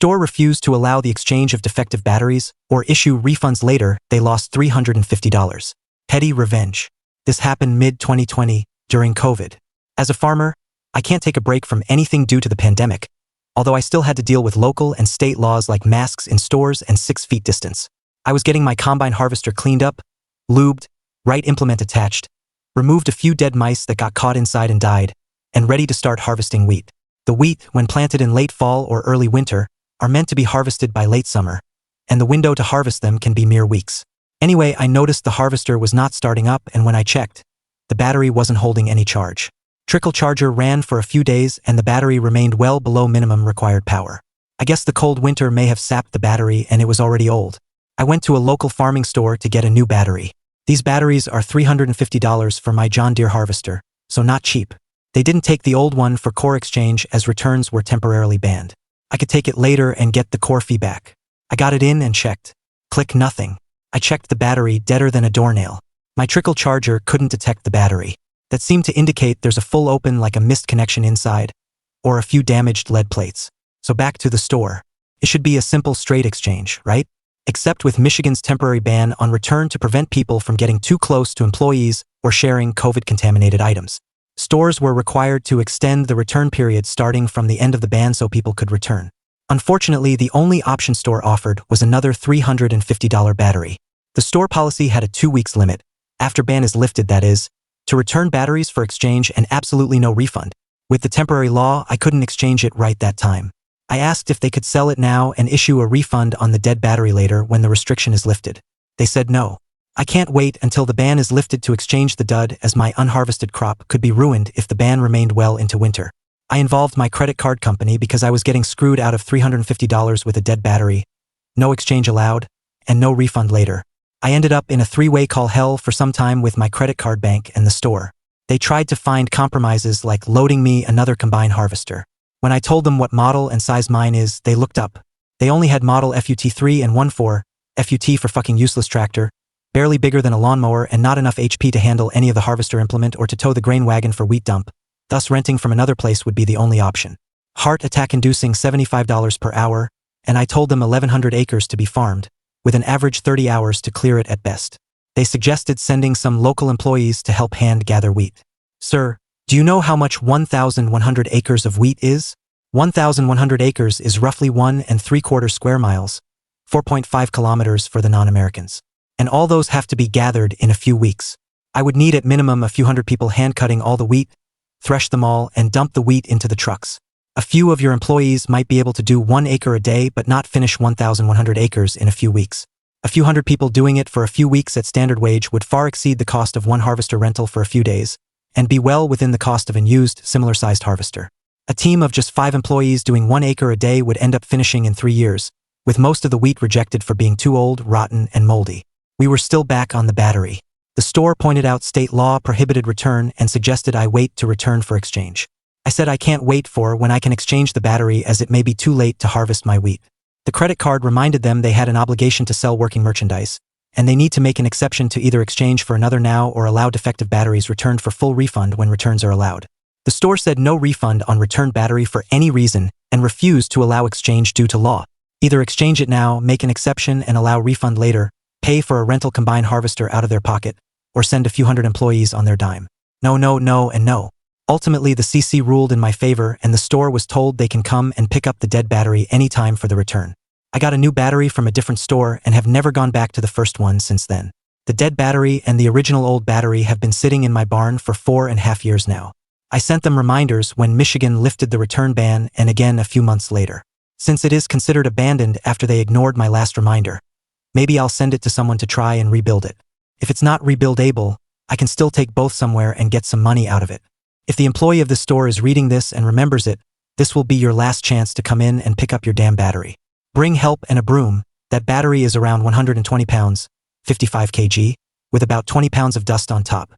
store refused to allow the exchange of defective batteries or issue refunds later. They lost $350. Petty revenge. This happened mid-2020 during COVID. As a farmer, I can't take a break from anything due to the pandemic, although I still had to deal with local and state laws like masks in stores and 6 feet distance. I was getting my combine harvester cleaned up, lubed, right implement attached, removed a few dead mice that got caught inside and died, and ready to start harvesting wheat. The wheat, when planted in late fall or early winter, are meant to be harvested by late summer, and the window to harvest them can be mere weeks. Anyway, I noticed the harvester was not starting up, and when I checked, the battery wasn't holding any charge. Trickle charger ran for a few days and the battery remained well below minimum required power. I guess the cold winter may have sapped the battery and it was already old. I went to a local farming store to get a new battery. These batteries are $350 for my John Deere harvester, so not cheap. They didn't take the old one for core exchange as returns were temporarily banned. I could take it later and get the core fee back. I got it in and checked. Click nothing. I checked the battery, deader than a doornail. My trickle charger couldn't detect the battery. That seemed to indicate there's a full open like a missed connection inside, or a few damaged lead plates. So back to the store. It should be a simple straight exchange, right? Except with Michigan's temporary ban on return to prevent people from getting too close to employees or sharing COVID-contaminated items. Stores were required to extend the return period starting from the end of the ban so people could return. Unfortunately, the only option store offered was another $350 battery. The store policy had a 2 weeks limit, after ban is lifted that is, to return batteries for exchange and absolutely no refund. With the temporary law, I couldn't exchange it right that time. I asked if they could sell it now and issue a refund on the dead battery later when the restriction is lifted. They said no. I can't wait until the ban is lifted to exchange the dud, as my unharvested crop could be ruined if the ban remained well into winter. I involved my credit card company because I was getting screwed out of $350 with a dead battery, no exchange allowed, and no refund later. I ended up in a 3-way call hell for some time with my credit card bank and the store. They tried to find compromises like loading me another combine harvester. When I told them what model and size mine is, they looked up. They only had model FUT3 and 1.4, FUT for fucking useless tractor, barely bigger than a lawnmower and not enough HP to handle any of the harvester implement or to tow the grain wagon for wheat dump. Thus renting from another place would be the only option. Heart attack inducing $75 per hour, and I told them 1,100 acres to be farmed, with an average 30 hours to clear it at best. They suggested sending some local employees to help hand gather wheat. Sir, do you know how much 1,100 acres of wheat is? 1,100 acres is roughly 1 3/4 square miles, 4.5 kilometers for the non-Americans. And all those have to be gathered in a few weeks. I would need at minimum a few hundred people hand-cutting all the wheat, thresh them all, and dump the wheat into the trucks. A few of your employees might be able to do 1 acre a day but not finish 1,100 acres in a few weeks. A few hundred people doing it for a few weeks at standard wage would far exceed the cost of one harvester rental for a few days, and be well within the cost of an used, similar-sized harvester. A team of just 5 employees doing 1 acre a day would end up finishing in 3 years, with most of the wheat rejected for being too old, rotten, and moldy. We were still back on the battery. The store pointed out state law prohibited return and suggested I wait to return for exchange. I said I can't wait for when I can exchange the battery as it may be too late to harvest my wheat. The credit card reminded them they had an obligation to sell working merchandise, and they need to make an exception to either exchange for another now or allow defective batteries returned for full refund when returns are allowed. The store said no refund on returned battery for any reason and refused to allow exchange due to law. Either exchange it now, make an exception and allow refund later, pay for a rental combine harvester out of their pocket, or send a few hundred employees on their dime. No, no, no, and no. Ultimately, the CC ruled in my favor and the store was told they can come and pick up the dead battery anytime for the return. I got a new battery from a different store and have never gone back to the first one since then. The dead battery and the original old battery have been sitting in my barn for 4.5 years now. I sent them reminders when Michigan lifted the return ban and again a few months later. Since it is considered abandoned after they ignored my last reminder, maybe I'll send it to someone to try and rebuild it. If it's not rebuildable, I can still take both somewhere and get some money out of it. If the employee of the store is reading this and remembers it, this will be your last chance to come in and pick up your damn battery. Bring help and a broom. That battery is around 120 pounds, 55 kg, with about 20 pounds of dust on top.